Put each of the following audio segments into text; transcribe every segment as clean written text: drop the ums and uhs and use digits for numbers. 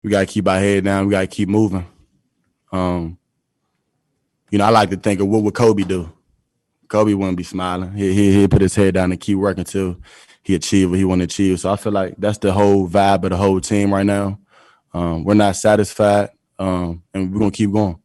we got to keep our head down. We got to keep moving. I like to think of what would Kobe do. Kobe wouldn't be smiling. He'd put his head down and keep working till he achieve what he want to achieve. So I feel like that's the whole vibe of the whole team right now. We're not satisfied, and we're going to keep going.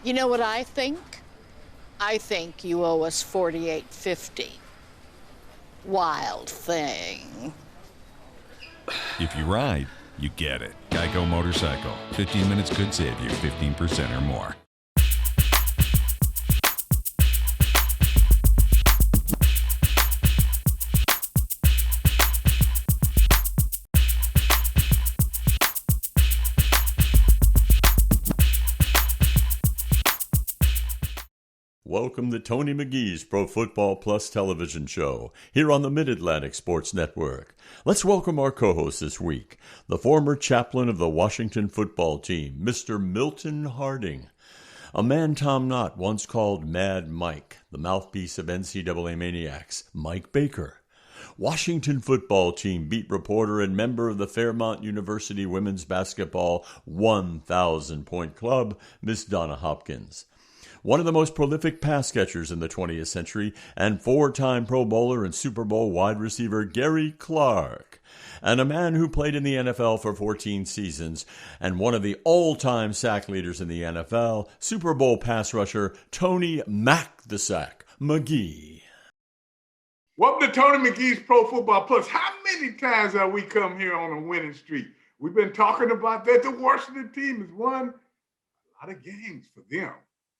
You know what I think? I think you owe us $48.50. Wild thing. If you ride, you get it. Geico Motorcycle. 15 minutes could save you 15% or more. Welcome to Tony McGee's Pro Football Plus television show here on the Mid Atlantic Sports Network. Let's welcome our co-host this week, the former chaplain of the Washington football team, Mr. Milton Harding. A man Tom Knott once called Mad Mike, the mouthpiece of NCAA maniacs, Mike Baker. Washington football team beat reporter and member of the Fairmont University women's basketball 1,000-point club, Miss Donna Hopkins. One of the most prolific pass catchers in the 20th century, and four-time Pro Bowler and Super Bowl wide receiver Gary Clark, and a man who played in the NFL for 14 seasons, and one of the all-time sack leaders in the NFL, Super Bowl pass rusher Tony Mac the Sack McGee. Welcome to Tony McGee's Pro Football Plus. How many times have we come here on a winning streak? We've been talking about that. The Washington team has won a lot of games for them.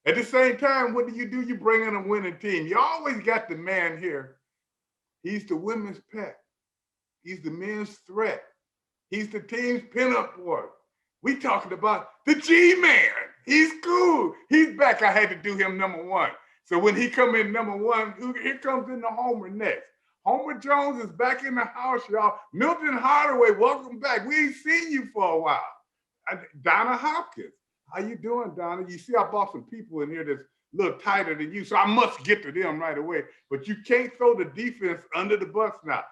At the same time, what do? You bring in a winning team. You always got the man here. He's the women's pet. He's the men's threat. He's the team's pinup boy. We talking about the G-Man. He's cool. He's back. I had to do him number one. So when he come in number one, here comes in the Homer next. Homer Jones is back in the house, y'all. Milton Hardaway, welcome back. We ain't seen you for a while. Donna Hopkins. How you doing, Donna? You see I brought some people in here that's a little tighter than you, so I must get to them right away. But you can't throw the defense under the bus now.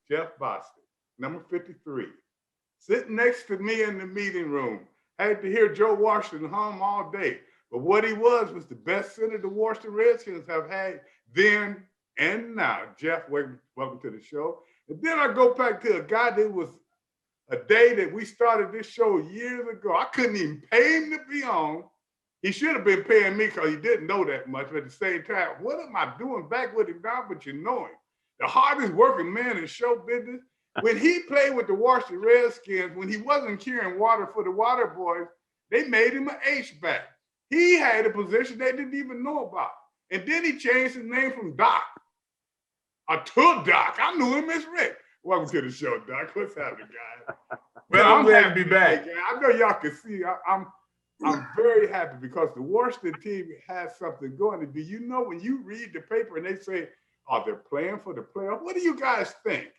Jeff Boston, number 53, sitting next to me in the meeting room. I had to hear Joe Washington hum all day. But what he was the best center the Washington Redskins have had then and now. Jeff, welcome to the show. And then I go back to a guy that was a day that we started this show years ago. I couldn't even pay him to be on. He should have been paying me because he didn't know that much. But at the same time, what am I doing back with him now? But you know him. The hardest working man in show business. When he played with the Washington Redskins, when he wasn't carrying water for the water boys, they made him an H-back. He had a position they didn't even know about. And then he changed his name from Doc to Doc. I knew him as Rick. Welcome to the show, Doc. What's happening, guys? Well, I'm glad to be back. I know y'all can see. I'm very happy because the Washington team has something going. Do you know when you read the paper and they say, "Oh, they're playing for the playoff"? What do you guys think?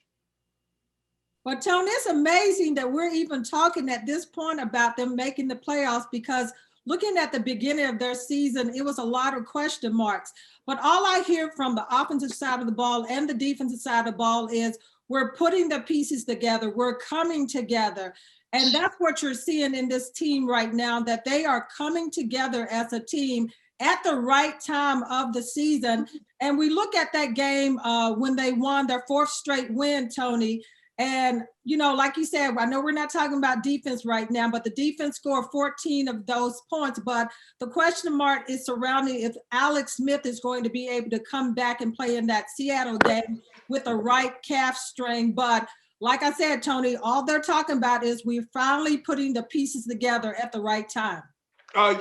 Well, Tony, it's amazing that we're even talking at this point about them making the playoffs because looking at the beginning of their season, it was a lot of question marks. But all I hear from the offensive side of the ball and the defensive side of the ball is we're putting the pieces together. We're coming together. And that's what you're seeing in this team right now, that they are coming together as a team at the right time of the season. And we look at that game when they won their fourth straight win, Tony. And, you know, like you said, I know we're not talking about defense right now, but the defense scored 14 of those points. But the question mark is surrounding if Alex Smith is going to be able to come back and play in that Seattle game with a right calf strain. But like I said, Tony, all they're talking about is we're finally putting the pieces together at the right time.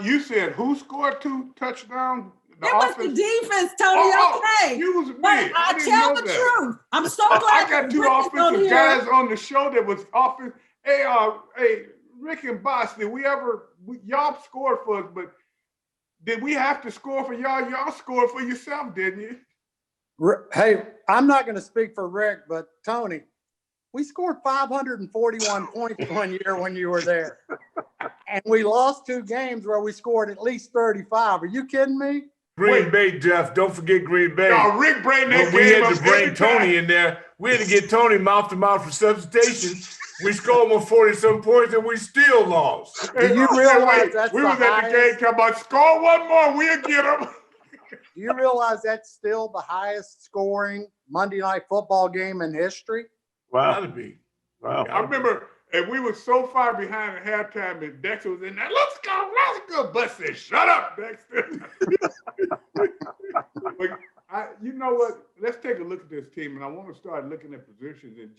You said who scored 2 touchdowns? It was the defense, Tony. Okay. Excuse me. But I tell the truth. I'm so glad I got 2 Rick is on offensive here. guys on the show that was offense. Hey, Rick and Boss, did y'all scored for us, but did we have to score for y'all? Y'all scored for yourself, didn't you? Hey, I'm not going to speak for Rick, but Tony, we scored 541 points one year when you were there. And we lost 2 games where we scored at least 35. Are you kidding me? Green Bay, Jeff. Don't forget Green Bay. No, Rick bring that we game had to bring up Tony in there. We had to get Tony mouth to mouth resuscitation. We scored almost 40-some points and we still lost. Do you realize that's we was at the game talking about score 1 more, we'll get them. Do you realize that's still the highest scoring Monday Night Football game in history? Wow. Gotta be. Wow. I remember, and we were so far behind at halftime, and Dexter was in there. Let's go. Bud said, "Shut up, Dexter." But you know what? Let's take a look at this team, and I want to start looking at positions. And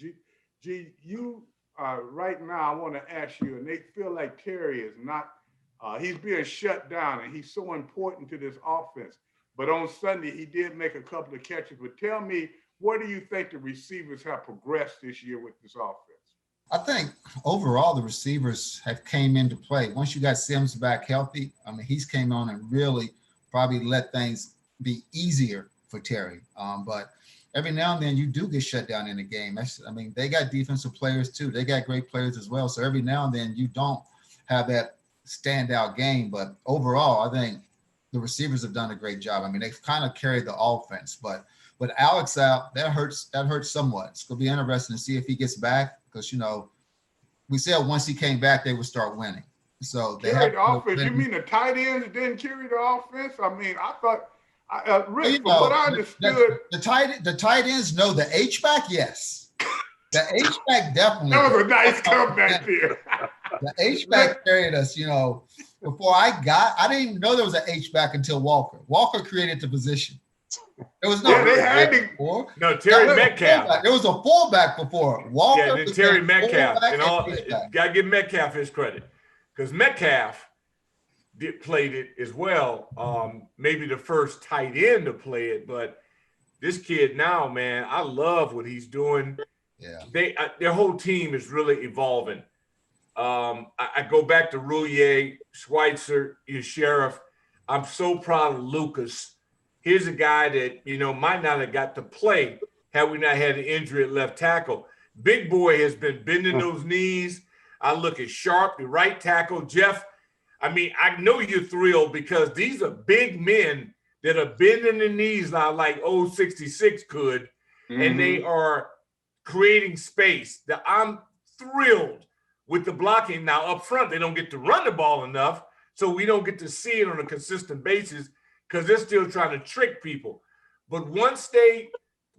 G, you right now, I want to ask you, and they feel like Terry is not. He's being shut down, and he's so important to this offense. But on Sunday, he did make a couple of catches. But tell me, what do you think the receivers have progressed this year with this offense? I think overall the receivers have came into play. Once you got Sims back healthy, I mean, he's came on and really probably let things be easier for Terry. But every now and then you do get shut down in the game. They got defensive players too. They got great players as well. So every now and then you don't have that standout game. But overall, I think the receivers have done a great job. I mean, they've kind of carried the offense. But with Alex out, that hurts somewhat. It's going to be interesting to see if he gets back. Because, we said once he came back, they would start winning. So they carry the offense. You mean the tight ends didn't carry the offense? I mean, I thought, Rick, from what I understood. The tight ends, no. The H-back, yes. The H-back definitely. That was a nice comeback there. The H-back carried us, before I didn't even know there was an H-back until Walker. Walker created the position. There was no they had to, before. No, Terry Metcalf. There was a fullback before. Walker. Yeah, then Terry Metcalf. And all gotta give Metcalf his credit. Because Metcalf played it as well. Maybe the first tight end to play it, but this kid now, man, I love what he's doing. Yeah. Their whole team is really evolving. I go back to Rouillet, Schweitzer, your Sheriff. I'm so proud of Lucas. Here's a guy that, might not have got to play had we not had an injury at left tackle. Big boy has been bending those knees. I look at Sharp, the right tackle. Jeff, I know you're thrilled because these are big men that are bending the knees now like old 66 could, and they are creating space. I'm thrilled with the blocking. Now, up front, they don't get to run the ball enough, so we don't get to see it on a consistent basis, because they're still trying to trick people. But once they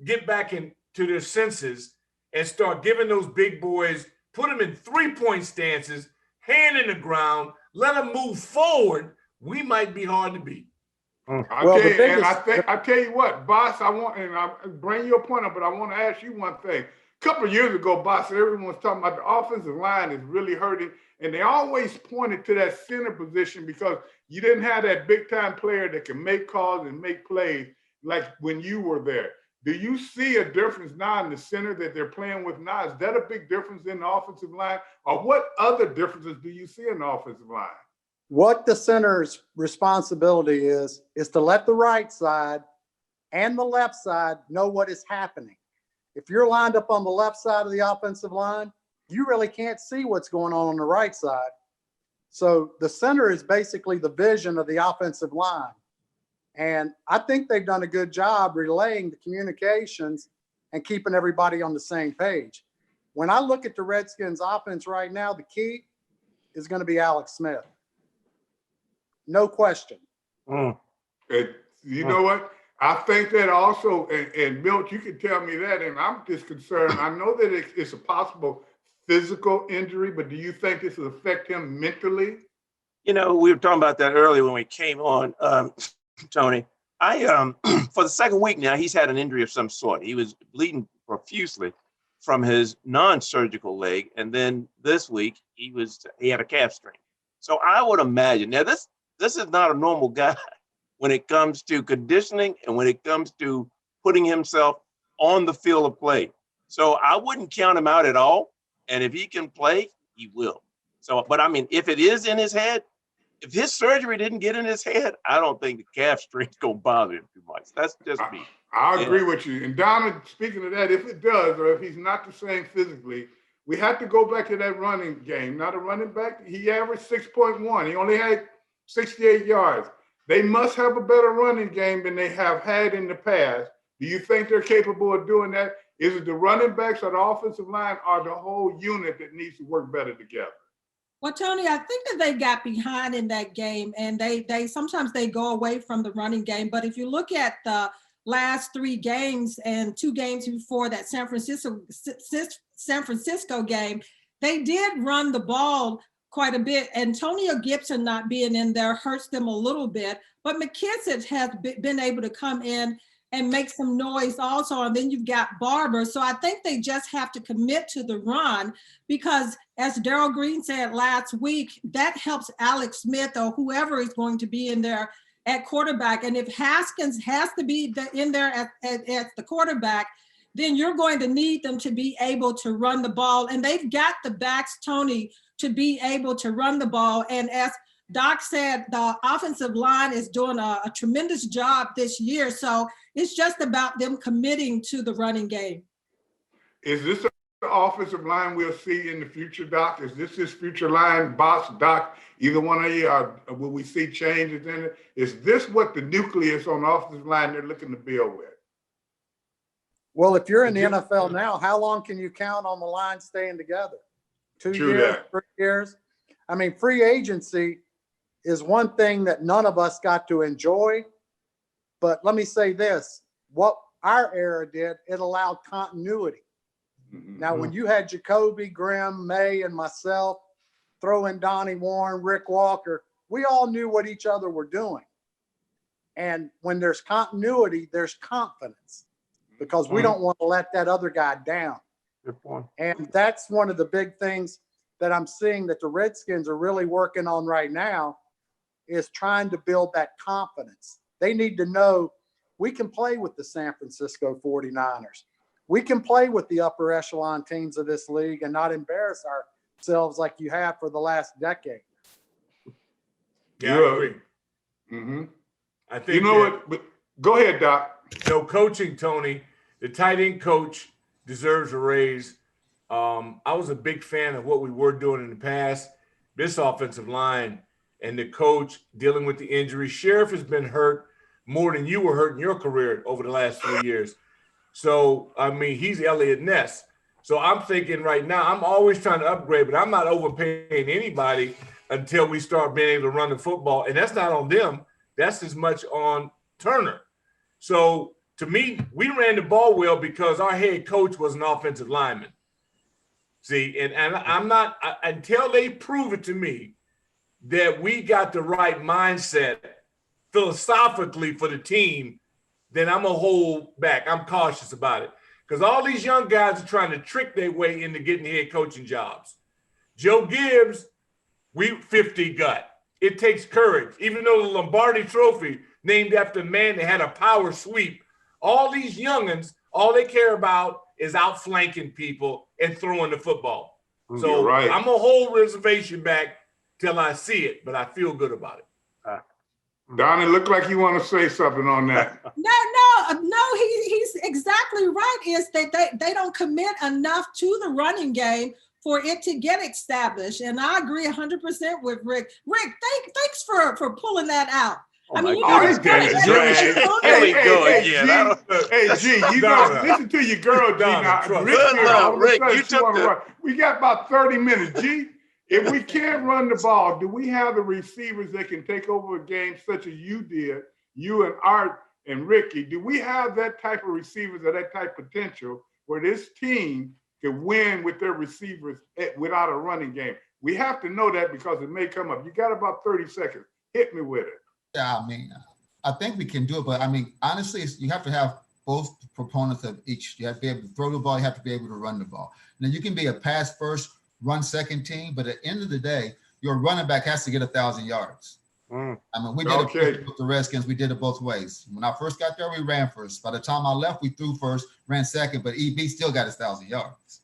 get back into their senses and start giving those big boys, put them in three-point stances, hand in the ground, let them move forward, we might be hard to beat. I tell you what, Boss, I bring your point up, but I want to ask you one thing. A couple of years ago, Boss, everyone was talking about the offensive line is really hurting, and they always pointed to that center position because you didn't have that big-time player that can make calls and make plays like when you were there. Do you see a difference now in the center that they're playing with now? Is that a big difference in the offensive line? Or what other differences do you see in the offensive line? What the center's responsibility is to let the right side and the left side know what is happening. If you're lined up on the left side of the offensive line, you really can't see what's going on the right side. So the center is basically the vision of the offensive line. And I think they've done a good job relaying the communications and keeping everybody on the same page. When I look at the Redskins offense right now, the key is going to be Alex Smith. No question. You know what? I think that also, and Milt, you can tell me that, and I'm just concerned. I know that it's a possible physical injury, but do you think this will affect him mentally? We were talking about that earlier when we came on, Tony. For the second week now, he's had an injury of some sort. He was bleeding profusely from his non-surgical leg, and then this week he had a calf strain. So I would imagine now this is not a normal guy when it comes to conditioning and when it comes to putting himself on the field of play. So I wouldn't count him out at all. And if he can play, he will. So, but I mean, if it is in his head, if his surgery didn't get in his head, I don't think the calf strain's gonna bother him too much. That's just me. I agree with you. And Donna, speaking of that, if it does, or if he's not the same physically, we have to go back to that running game. Not a running back. He averaged 6.1. He only had 68 yards. They must have a better running game than they have had in the past. Do you think they're capable of doing that? Is it the running backs or the offensive line or the whole unit that needs to work better together? Well, Tony, I think that they got behind in that game, and they sometimes they go away from the running game. But if you look at the last 3 games and 2 games before that San Francisco game, they did run the ball quite a bit. Antonio Gibson not being in there hurts them a little bit, but McKissick has been able to come in and make some noise also. And then you've got Barber. So I think they just have to commit to the run because, as Darrell Green said last week, that helps Alex Smith or whoever is going to be in there at quarterback. And if Haskins has to be in there at the quarterback, then you're going to need them to be able to run the ball. And they've got the backs, Tony, to be able to run the ball. And as Doc said, the offensive line is doing a tremendous job this year. So it's just about them committing to the running game. Is this the offensive line we'll see in the future, Doc? Is this his future line, boss, Doc? Either one of you, will we see changes in it? Is this what the nucleus on the offensive line they're looking to build with? Well, if you're in the NFL now, how long can you count on the line staying together? 2 years, 3 years? I mean, free agency is one thing that none of us got to enjoy. But let me say this, what our era did, it allowed continuity. Mm-hmm. Now, when you had Jacoby, Grimm, May, and myself, throw in Donnie Warren, Rick Walker, we all knew what each other were doing. And when there's continuity, there's confidence because we don't want to let that other guy down. Good point. And that's one of the big things that I'm seeing that the Redskins are really working on right now is trying to build that confidence. They need to know we can play with the San Francisco 49ers. We can play with the upper echelon teams of this league and not embarrass ourselves like you have for the last decade. Yeah, I agree. Mm-hmm. I think what? But go ahead, Doc. No coaching, Tony. The tight end coach deserves a raise. I was a big fan of what we were doing in the past. This offensive line and the coach dealing with the injury. Sheriff has been hurt more than you were hurt in your career over the last 3 years. So, I mean, he's Elliott Ness. So I'm thinking right now, I'm always trying to upgrade, but I'm not overpaying anybody until we start being able to run the football. And that's not on them. That's as much on Turner. So to me, we ran the ball well because our head coach was an offensive lineman. See, and I'm not, until they prove it to me that we got the right mindset philosophically for the team, then I'm going to hold back. I'm cautious about it. Because all these young guys are trying to trick their way into getting head coaching jobs. Joe Gibbs, we 50 gut. It takes courage. Even though the Lombardi Trophy, named after a man that had a power sweep, all these youngins, all they care about is outflanking people and throwing the football. So right. I'm going to hold reservation back till I see it, but I feel good about it. Donnie, look like you want to say something on that. No, he's exactly right. Is that they don't commit enough to the running game for it to get established. And I agree 100% with Rick. Rick, thanks for pulling that out. Oh, I mean, hey, G, you know, listen to your girl, G. Rick, you took the... We got about 30 minutes, G. If we can't run the ball, do we have the receivers that can take over a game such as you did, you and Art and Ricky? Do we have that type of receivers or that type of potential where this team could win with their receivers without a running game? We have to know that because it may come up. You got about 30 seconds. Hit me with it. Yeah, I mean, I think we can do it, but I mean, honestly, you have to have both proponents of each. You have to be able to throw the ball. You have to be able to run the ball. Now, you can be a pass first, run second team, but at the end of the day, your running back has to get 1,000 yards. I mean, we did it with the Redskins. We did it both ways. When I first got there, we ran first. By the time I left, we threw first, ran second, but EB still got his 1,000 yards.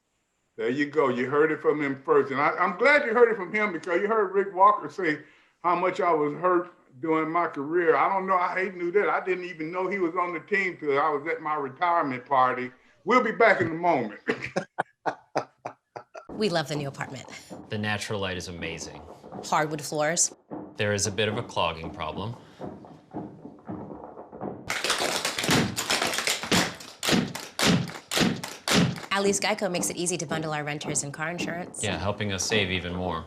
There you go. You heard it from him first. And I'm glad you heard it from him, because you heard Rick Walker say how much I was hurt during my career. I don't know. I knew that. I didn't even know he was on the team till I was at my retirement party. We'll be back in a moment. We love the new apartment. The natural light is amazing. Hardwood floors. There is a bit of a clogging problem. At least Geico makes it easy to bundle our renters and car insurance. Yeah, helping us save even more.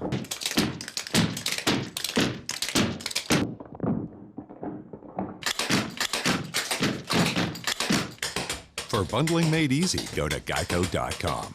For bundling made easy, go to geico.com.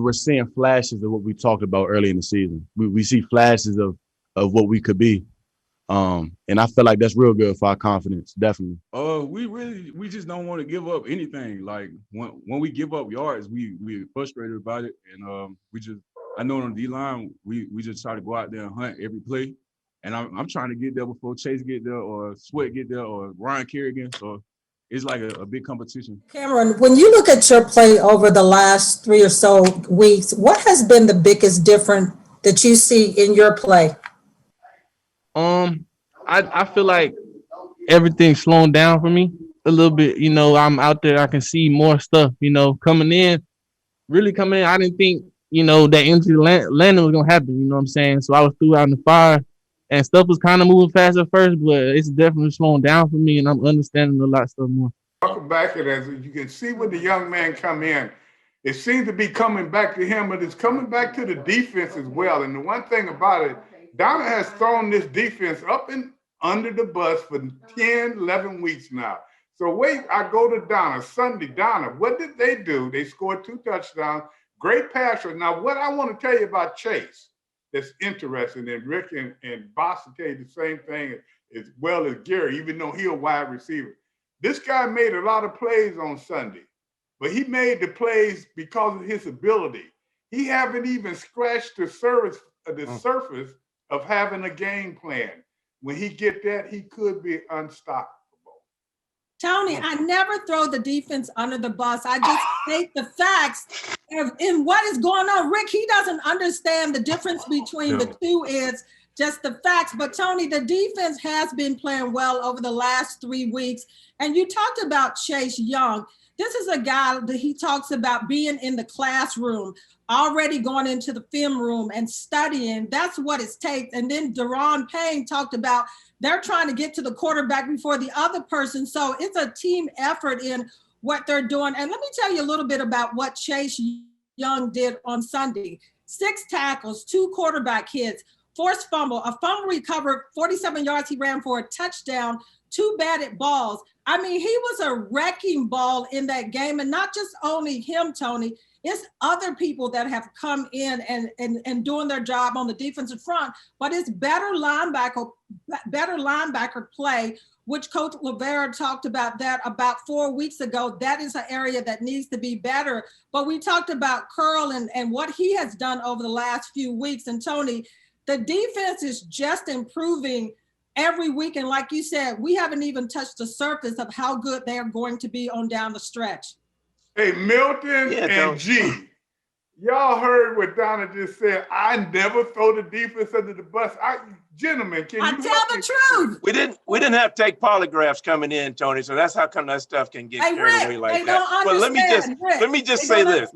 We're seeing flashes of what we talked about early in the season. We see flashes of what we could be. And I feel like that's real good for our confidence, definitely. We just don't want to give up anything. Like when we give up yards, we're frustrated about it. And I know on the D-line, we just try to go out there and hunt every play. And I'm trying to get there before Chase get there, or Sweat get there, or Ryan Kerrigan. So it's like a big competition. Cameron, when you look at your play over the last 3 or so weeks, what has been the biggest difference that you see in your play? I feel like everything's slowing down for me a little bit. You know, I'm out there, I can see more stuff, you know, coming in. I didn't think, you know, that injury landing was gonna happen, you know what I'm saying? So I was through out in the fire. And stuff was kind of moving fast at first, but it's definitely slowing down for me, and I'm understanding a lot of stuff more. Welcome back, and as you can see when the young man come in, it seems to be coming back to him, but it's coming back to the defense as well. And the one thing about it, Donna has thrown this defense up and under the bus for 10, 11 weeks now. So wait, I go to Donna Sunday. Donna, what did they do? They scored 2 touchdowns, great passer. Now, what I want to tell you about Chase that's interesting, and Rick and Boss will tell you the same thing as well as Gary, even though he's a wide receiver. This guy made a lot of plays on Sunday, but he made the plays because of his ability. He haven't even scratched the surface of having a game plan. When he get that, he could be unstoppable. Tony, I never throw the defense under the bus. I just state the facts in what is going on. Rick, he doesn't understand the difference between the two is just the facts. But Tony, the defense has been playing well over the last 3 weeks. And you talked about Chase Young. This is a guy that he talks about being in the classroom, already going into the film room and studying. That's what it takes. And then Deron Payne talked about they're trying to get to the quarterback before the other person. So it's a team effort in what they're doing. And let me tell you a little bit about what Chase Young did on Sunday. 6 tackles, 2 quarterback hits, forced fumble, a fumble recovered, 47 yards he ran for a touchdown, 2 batted balls. I mean, he was a wrecking ball in that game. And not just only him, Tony, it's other people that have come in and doing their job on the defensive front, but it's better linebacker better linebacker play, which Coach Rivera talked about that about 4 weeks ago. That is an area that needs to be better. But we talked about Curl and what he has done over the last few weeks. And Tony, the defense is just improving every week. And like you said, we haven't even touched the surface of how good they're going to be on down the stretch. Hey, Milton and G, y'all heard what Donna just said. I never throw the defense under the bus. Gentlemen, can you tell the truth? We didn't have to take polygraphs coming in, Tony. So that's how come that stuff can get carried away like that. But let me just say this.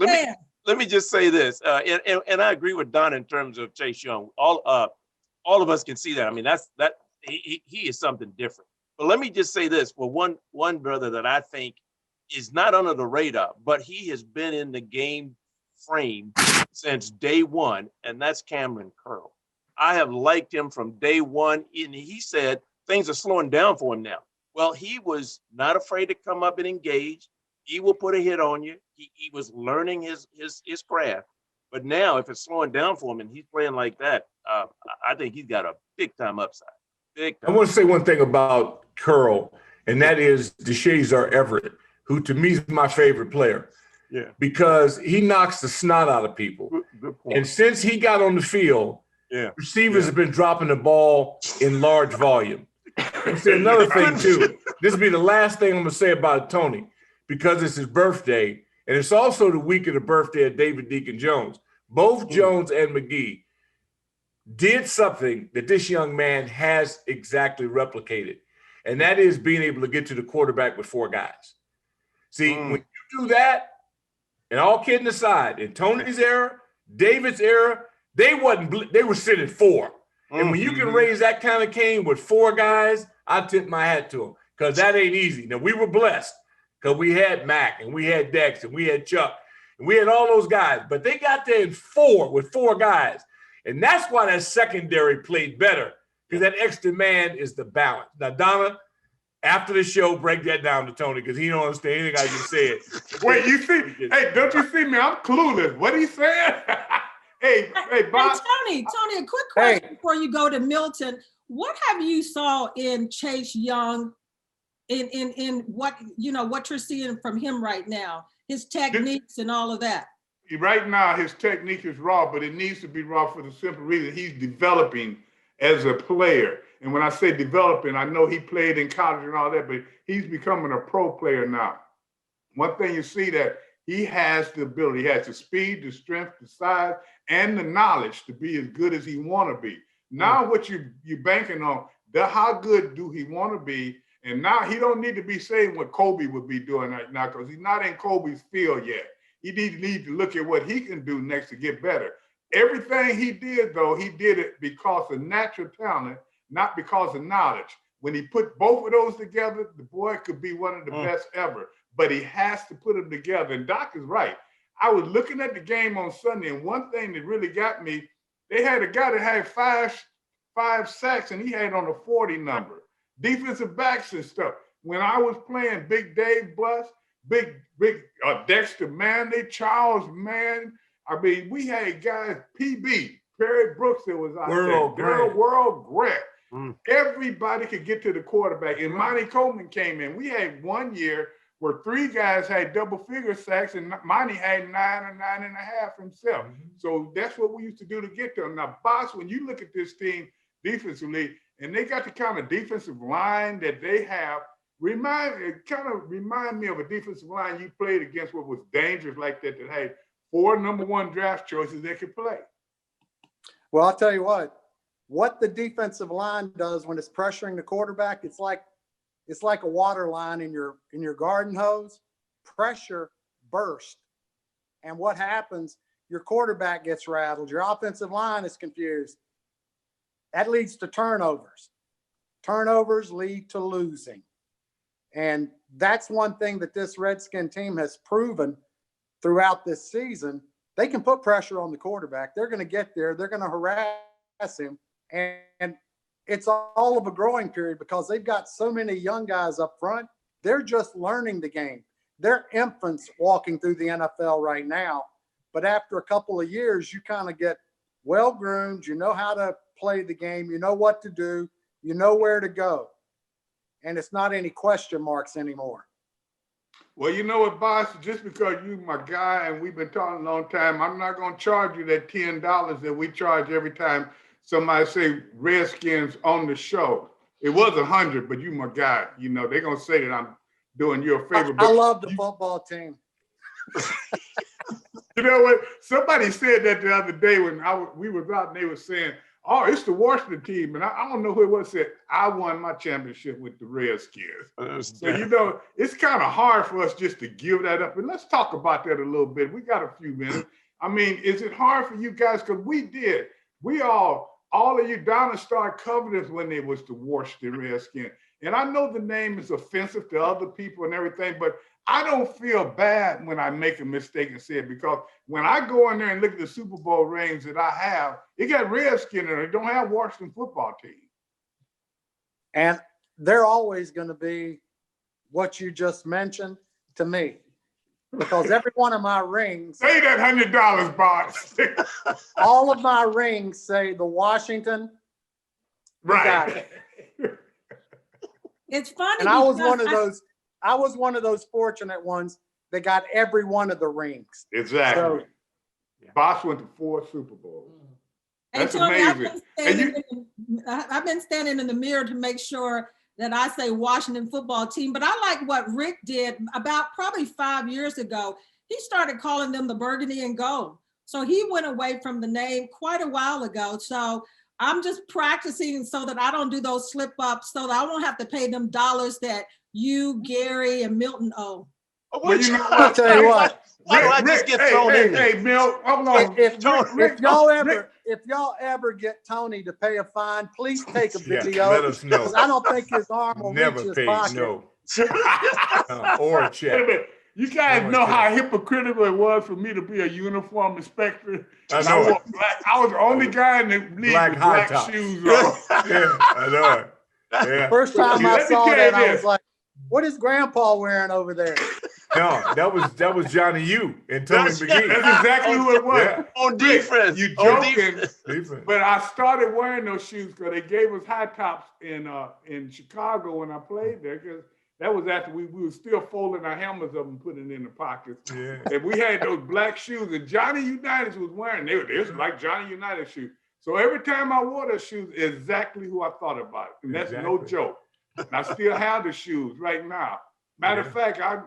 Let me just say this. And I agree with Donna in terms of Chase Young. All of us can see that. I mean, he is something different. But let me just say this. Well, one brother that I think is not under the radar, but he has been in the game frame since day one, and that's Cameron Curl. I have liked him from day one, and he said things are slowing down for him now. Well, he was not afraid to come up and engage. He will put a hit on you. He was learning his craft. But now, if it's slowing down for him and he's playing like that, I think he's got a big-time upside. Big time. I want to say one thing about Curl, and that is DeShazor Everett, who to me is my favorite player. Yeah. Because he knocks the snot out of people. Good point. And since he got on the field, receivers have been dropping the ball in large volume. And say another thing, too. This will be the last thing I'm going to say about Tony, because it's his birthday, and it's also the week of the birthday of David Deacon Jones. Both Jones and McGee did something that this young man has exactly replicated, and that is being able to get to the quarterback with 4 guys. See, when you do that, and all kidding aside, in Tony's era, David's era, they were sitting 4. And when you can raise that kind of cane with 4 guys, I tip my hat to them, because that ain't easy. Now, we were blessed because we had Mac and we had Dex and we had Chuck and we had all those guys, but they got there in 4 with 4 guys. And that's why that secondary played better, because that extra man is the balance. Now, Donna, after the show, break that down to Tony, because he don't understand anything I just said. Wait, you see? Hey, don't you see me? I'm clueless. What he saying? hey, Bob. Hey, Tony, a quick question before you go to Milton. What have you saw in Chase Young in what you're seeing from him right now? His techniques and all of that. Right now, his technique is raw, but it needs to be raw for the simple reason he's developing as a player. And when I say developing, I know he played in college and all that, but he's becoming a pro player now. One thing you see that he has the ability, he has the speed, the strength, the size, and the knowledge to be as good as he want to be. Now what you're banking on, how good do he want to be? And now he don't need to be saying what Kobe would be doing right now, because he's not in Kobe's field yet. He need to look at what he can do next to get better. Everything he did, though, he did it because of natural talent, not because of knowledge. When he put both of those together, the boy could be one of the best ever. But he has to put them together. And Doc is right. I was looking at the game on Sunday, and one thing that really got me, they had a guy that had five sacks, and he had on a 40 number. Defensive backs and stuff. When I was playing Big Dave Bus, Big Dexter Manley, Charles Mann, I mean, we had guys, PB, Perry Brooks that was out there, World Grant. Everybody could get to the quarterback. And Monty Coleman came in. We had one year where 3 guys had double-figure sacks, and Monty had 9 or 9.5 himself. So that's what we used to do to get to them. Now, Boss, when you look at this team defensively, and they got the kind of defensive line that they have, remind me of a defensive line you played against what was dangerous like that had 4 number 1 draft choices that could play. Well, I'll tell you what the defensive line does when it's pressuring the quarterback, it's like a water line in your garden hose. Pressure burst. And what happens? Your quarterback gets rattled. Your offensive line is confused. That leads to turnovers. Turnovers lead to losing. And that's one thing that this Redskin team has proven throughout this season. They can put pressure on the quarterback. They're going to get there. They're going to harass him. And it's all of a growing period because they've got so many young guys up front. They're just learning the game. They're infants walking through the NFL right now. But after a couple of years, you kind of get well-groomed. You know how to play the game. You know what to do. You know where to go. And it's not any question marks anymore. Well, you know what, boss? Just because you my guy and we've been talking a long time, I'm not going to charge you that $10 that we charge every time somebody say Redskins on the show. It was 100, but you my guy. You know, they're going to say that I'm doing you a favor. I love the football team. You know what? Somebody said that the other day when we was out and they were saying, oh, it's the Washington team. And I don't know who it was said, I won my championship with the Redskins. So, you know, it's kind of hard for us just to give that up. And let's talk about that a little bit. We got a few minutes. I mean, is it hard for you guys? Because we did. We all of you down and started covering us when it was the Washington Redskins. And I know the name is offensive to other people and everything, but I don't feel bad when I make a mistake and say it, because when I go in there and look at the Super Bowl rings that I have, it got Redskin in it. It don't have Washington football team. And they're always going to be what you just mentioned to me, because every one of my rings. Say that $100, boss. All of my rings say the Washington. Right. It's funny. And I was one of those fortunate ones that got every one of the rings. Exactly. So, Boss went to 4 Super Bowls. That's Tony, amazing. I've been standing in the mirror to make sure that I say Washington football team, but I like what Rick did about probably 5 years ago. He started calling them the Burgundy and Gold. So he went away from the name quite a while ago. So I'm just practicing so that I don't do those slip ups, so that I won't have to pay them dollars that you, Gary, and Milton owe. Well, you know what? I'll tell you what. Why do I just get thrown in there? Hey, Milt, hold on. If y'all ever get Tony to pay a fine, please take a video. Let us know. I don't think his arm will reach his pocket. No. Or a check. Wait a minute. You guys know how hypocritical it was for me to be a uniform inspector. I know. I was the only guy in the league with black shoes on. Yeah, I know it. Yeah. First time I saw that, I was like, what is Grandpa wearing over there? No, that was Johnny U and Tony McGee. That's exactly who it was. Yeah. On defense. You joking? But I started wearing those shoes because they gave us high tops in Chicago when I played there. Because that was after we were still folding our helmets up and putting it in the pockets. Yeah. And we had those black shoes, and Johnny Unitas was wearing. They were like Johnny Unitas shoes. So every time I wore those shoes, exactly who I thought about it. And that's no joke. And I still have the shoes right now. Matter of fact, I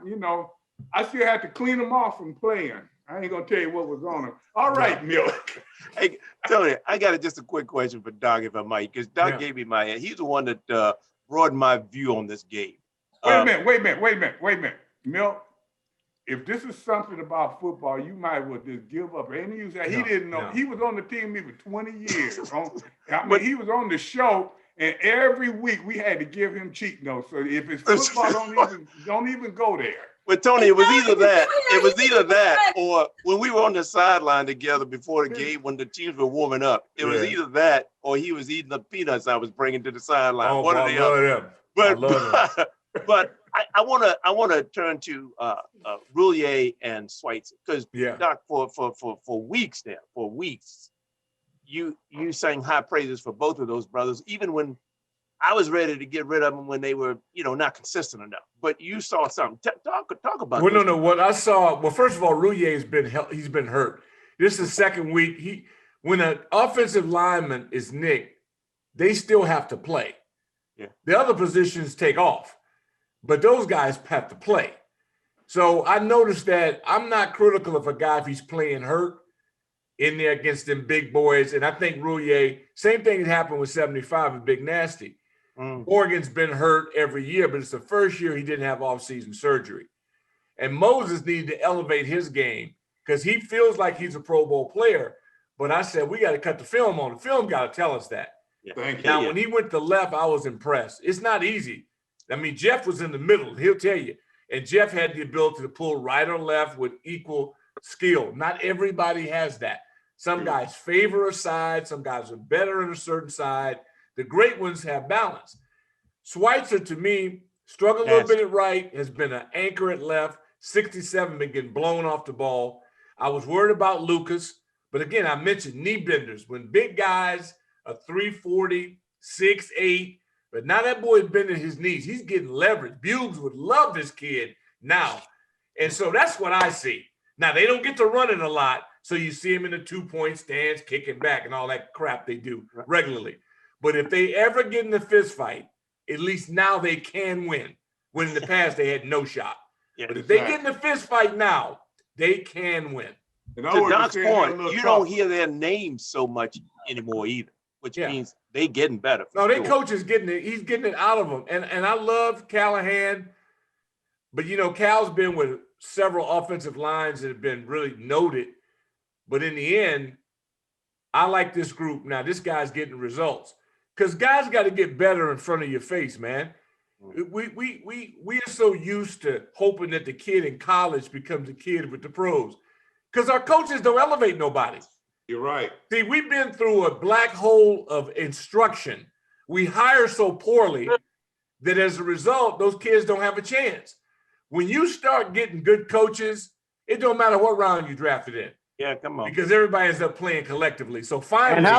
still have to clean them off from playing. I ain't gonna tell you what was on them. All right, Milk. Hey, Tony, I got just a quick question for Doc, if I might, because Doc gave me my. He's the one that broadened my view on this game. Wait a minute. Milk, if this is something about football, you might well just give up. And he didn't know. No. He was on the team even 20 years. He was on the show, and every week we had to give him cheat notes. So if it's football, don't even go there. But Tony, it was either that, or when we were on the sideline together before the game, when the teams were warming up, it was either that or he was eating the peanuts I was bringing to the sideline. Oh, one or the other. But I want to turn to Roulier and Schweitzer, because Doc, for weeks now, you sang high praises for both of those brothers, even when I was ready to get rid of them when they were, not consistent enough. But you saw something. Talk about. Well, no. What I saw. Well, first of all, Roulier he's been hurt. This is the second week. When an offensive lineman is nicked, they still have to play. Yeah. The other positions take off. But those guys have to play. So I noticed that I'm not critical of a guy if he's playing hurt in there against them big boys. And I think Roulier, same thing that happened with 75 and Big Nasty. Oregon's been hurt every year, but it's the first year he didn't have off-season surgery. And Moses needed to elevate his game because he feels like he's a Pro Bowl player. But I said, we got to cut the film on. The film got to tell us that. Yeah. Now, when he went to left, I was impressed. It's not easy. I mean, Jeff was in the middle. He'll tell you. And Jeff had the ability to pull right or left with equal skill. Not everybody has that. Some guys favor a side. Some guys are better on a certain side. The great ones have balance. Schweitzer, to me, struggled a little bit at right, has been an anchor at left. 67, been getting blown off the ball. I was worried about Lucas. But again, I mentioned knee benders. When big guys are 340, 6'8", But now that boy's bending his knees. He's getting leverage. Bugles would love this kid now. And so that's what I see. Now, they don't get to run it a lot, so you see him in the 2-point stance, kicking back and all that crap they do regularly. But if they ever get in a fist fight, at least now they can win. When in the past they had no shot. Yeah, but if they get in a fist fight now, they can win. To Doc's point, you don't hear their names so much anymore either, which means they getting better. No, their coach is getting it. He's getting it out of them. And I love Callahan. But, you know, Cal's been with several offensive lines that have been really noted. But in the end, I like this group. Now, this guy's getting results. Because guys got to get better in front of your face, man. We are so used to hoping that the kid in college becomes a kid with the pros. Because our coaches don't elevate nobody. You're right. See, we've been through a black hole of instruction. We hire so poorly that as a result, those kids don't have a chance. When you start getting good coaches, it don't matter what round you drafted in. Yeah, come on. Because everybody ends up playing collectively. So finally,